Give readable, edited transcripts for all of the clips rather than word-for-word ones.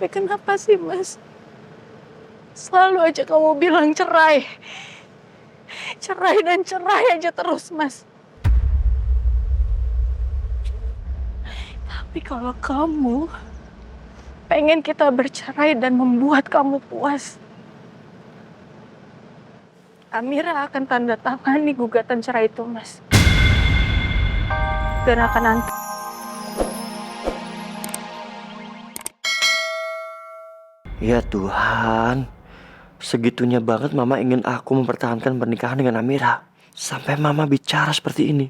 Tapi kenapa sih, Mas? Selalu aja kamu bilang cerai. Cerai dan cerai aja terus, Mas. Tapi kalau kamu pengen kita bercerai dan membuat kamu puas, Amira akan tanda tangani gugatan cerai itu, Mas. Dan akan nanti. Ya Tuhan, segitunya banget Mama ingin aku mempertahankan pernikahan dengan Amira. Sampai Mama bicara seperti ini.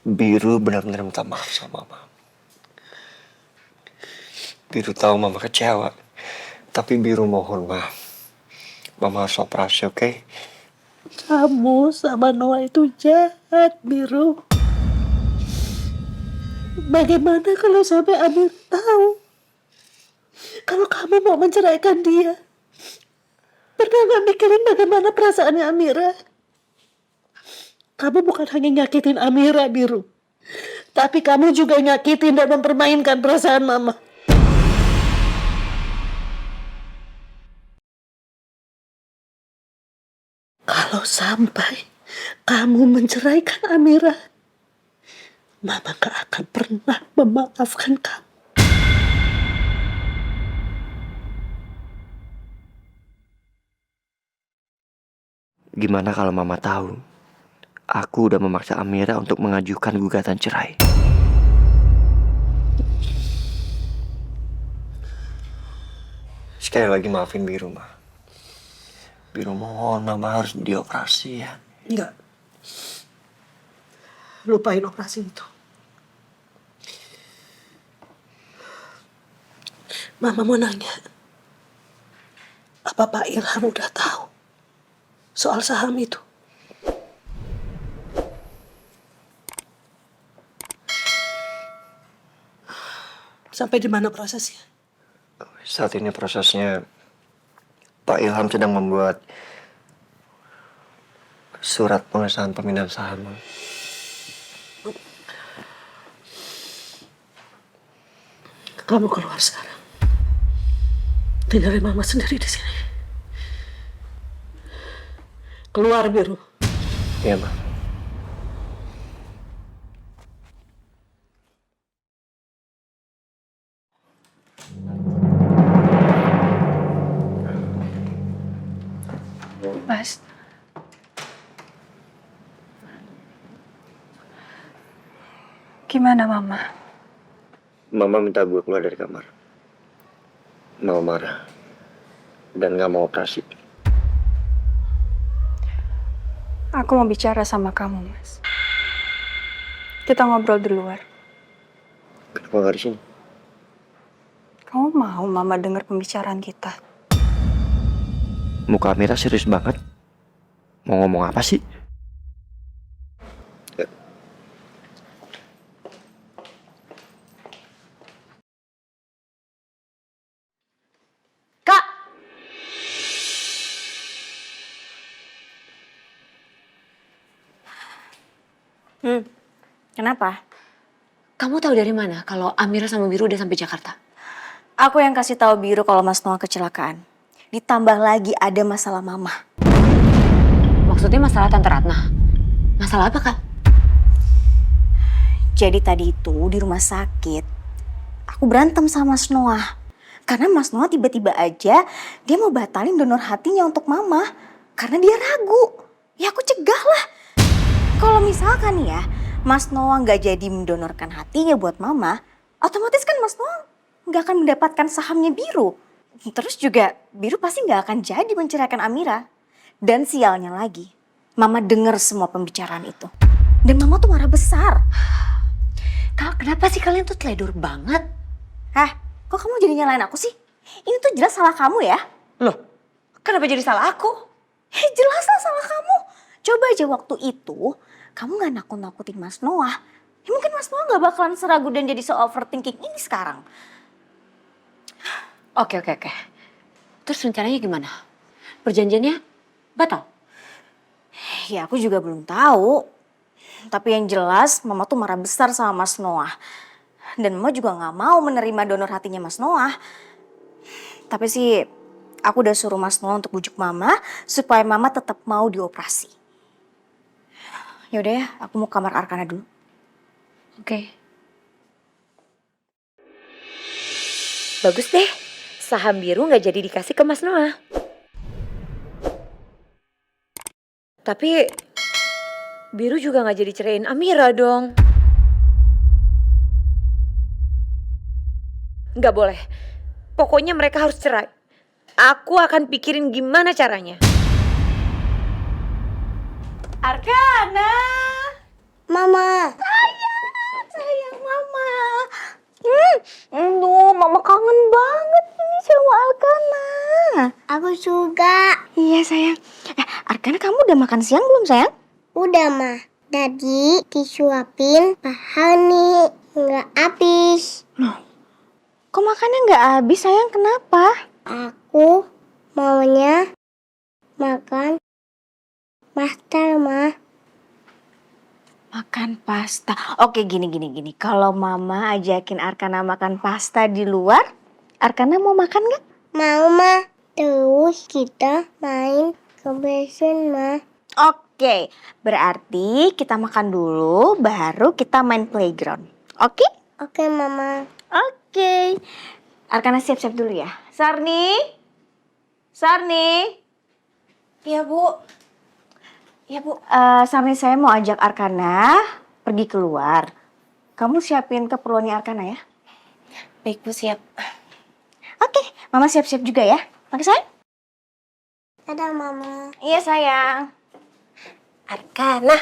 Biru benar-benar minta maaf sama Mama. Biru tahu Mama kecewa. Tapi Biru mohon maaf. Mama harus operasi, oke? Kamu sama Noah itu jahat, Biru. Bagaimana kalau sampai Amir tahu kalau kamu mau menceraikan dia? Pernah gak mikirin bagaimana perasaannya Amira? Kamu bukan hanya nyakitin Amira, Biru, tapi kamu juga nyakitin dan mempermainkan perasaan Mama. Kalau sampai kamu menceraikan Amira, Mama gak akan pernah memaafkan kamu. Gimana kalau Mama tahu aku udah memaksa Amira untuk mengajukan gugatan cerai? Sekali lagi maafin Biru, Ma. Biru mohon Mama harus dioperasi ya. Enggak. Lupain operasi itu. Mama mau nanya, apa Pak Ilham udah tahu soal saham itu? Sampai di mana prosesnya? Saat ini prosesnya Pak Ilham sedang membuat surat pengesahan pemindahan saham. Kamu keluar sekarang. Tinggalin Mama sendiri di sini. Keluar, Biru. Iya, Ma. Mas. Gimana, Mama? Mama minta gue keluar dari kamar. Mau marah. Dan gak mau operasi. Aku mau bicara sama kamu, Mas. Kita ngobrol di luar. Kenapa gak di sini? Kamu mau Mama dengar pembicaraan kita? Muka Amira serius banget. Mau ngomong apa sih? Kak! Kenapa? Kamu tahu dari mana kalau Amira sama Biru udah sampai Jakarta? Aku yang kasih tahu Biru kalau Mas Noah kecelakaan. Ditambah lagi ada masalah Mama. Maksudnya masalah Tante Ratna? Masalah apa, Kak? Jadi tadi itu di rumah sakit, aku berantem sama Mas Noah. Karena Mas Noah tiba-tiba aja dia mau batalin donor hatinya untuk Mama. Karena dia ragu. Ya aku cegah lah. Kalau misalkan ya Mas Noah nggak jadi mendonorkan hatinya buat Mama, otomatis kan Mas Noah nggak akan mendapatkan sahamnya Biru. Terus juga Biru pasti nggak akan jadi menceraikan Amira. Dan sialnya lagi, Mama dengar semua pembicaraan itu. Dan Mama tuh marah besar. Kak, kenapa sih kalian tuh teledor banget? Hah? Kok kamu jadi nyalain aku sih? Ini tuh jelas salah kamu ya. Loh, kenapa jadi salah aku? Jelas lah salah kamu. Coba aja waktu itu, kamu gak nakut-nakutin Mas Noah. Ya mungkin Mas Noah gak bakalan seragu dan jadi so overthinking ini sekarang. Oke. Terus rencananya gimana? Perjanjiannya batal? Ya aku juga belum tahu. Tapi yang jelas Mama tuh marah besar sama Mas Noah. Dan Mama juga gak mau menerima donor hatinya Mas Noah. Tapi sih aku udah suruh Mas Noah untuk bujuk Mama supaya Mama tetap mau dioperasi. Yaudah ya, aku mau kamar Arkana dulu. Oke. Bagus deh, saham biru nggak jadi dikasih ke Mas Noah. Tapi biru juga nggak jadi ceraiin Amira dong. Nggak boleh. Pokoknya mereka harus cerai. Aku akan pikirin gimana caranya. Arkana! Mama. Sayang Mama. Mama kangen banget ini sama Arkana. Aku juga. Iya sayang. Arkana kamu udah makan siang belum sayang? Udah, Ma. Tadi disuapin Pak Hani. Nggak habis. Kok makannya nggak habis sayang? Kenapa? Aku maunya makan pasta, Ma. Makan pasta. Oke gini. Kalau Mama ajakin Arkana makan pasta di luar, Arkana mau makan nggak? Mau, Ma. Terus kita main ke basement, Ma. Oke, berarti kita makan dulu, baru kita main playground. Oke? Oke, Mama. Oke. Arkana siap-siap dulu ya. Sarni? Iya, Bu. Sarni saya mau ajak Arkana pergi keluar. Kamu siapin keperluannya Arkana ya. Baik Bu, siap. Oke, Mama siap-siap juga ya. Oke, sayang? Dadah, Mama. Iya, sayang. Arkana,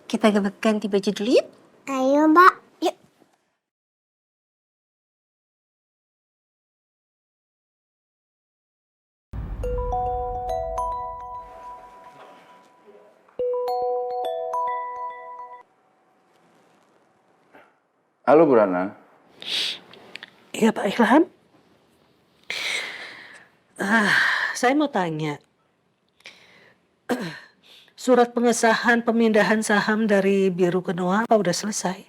kita ganti baju dulu yuk. Ayo, Mbak. Yuk. Halo Bu Rana. Iya Pak Ilham. Saya mau tanya. Surat pengesahan pemindahan saham dari Biru ke Noah apa udah selesai?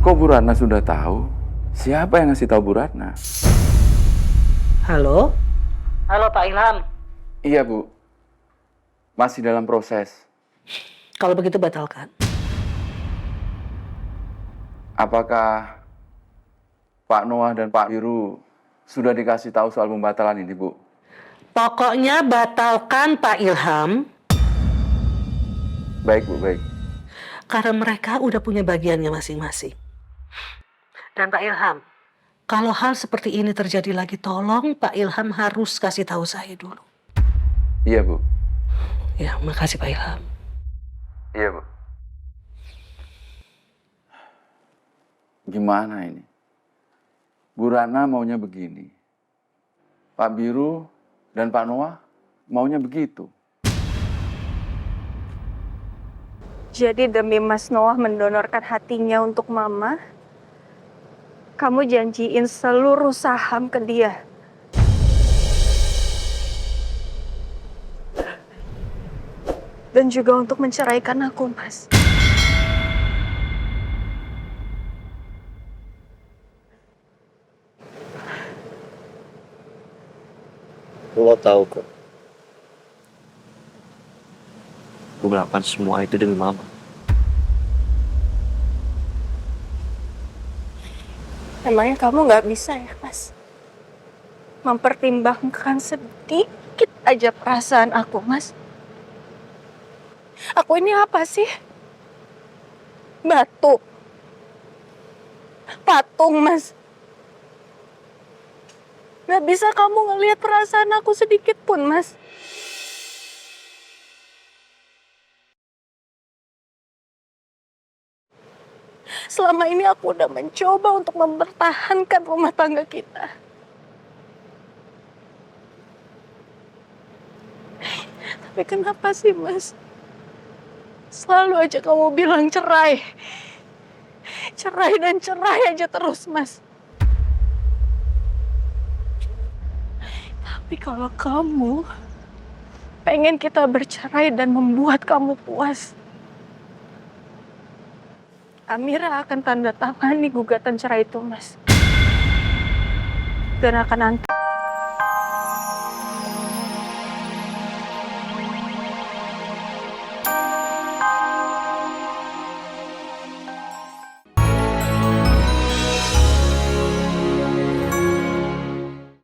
Kok Bu Rana sudah tahu? Siapa yang ngasih tahu Bu Rana? Halo? Halo Pak Ilham. Iya Bu. Masih dalam proses. Kalau begitu batalkan. Apakah Pak Noah dan Pak Biru sudah dikasih tahu soal pembatalan ini, Bu? Pokoknya batalkan Pak Ilham. Baik, Bu, baik. Karena mereka udah punya bagiannya masing-masing. Dan Pak Ilham, kalau hal seperti ini terjadi lagi, tolong Pak Ilham harus kasih tahu saya dulu. Iya, Bu. Ya, makasih Pak Ilham. Iya, Bu. Gimana ini? Bu Rana maunya begini. Pak Biru dan Pak Noah maunya begitu. Jadi demi Mas Noah mendonorkan hatinya untuk Mama, kamu janjiin seluruh saham ke dia. Dan juga untuk menceraikan aku, Mas. Lo tahu kok. Gue melakukan semua itu demi mama. Emangnya kamu nggak bisa ya, Mas? Mempertimbangkan sedikit aja perasaan aku, Mas. Aku ini apa sih? Batu. Patung, Mas. Gak bisa kamu ngelihat perasaan aku sedikit pun, Mas. Selama ini aku udah mencoba untuk mempertahankan rumah tangga kita. Tapi kenapa sih, Mas? Selalu aja kamu bilang cerai. Cerai dan cerai aja terus, Mas. Tapi kalau kamu pengen kita bercerai dan membuat kamu puas, Amira akan tanda tangani gugatan cerai itu, Mas. Dan akan nanti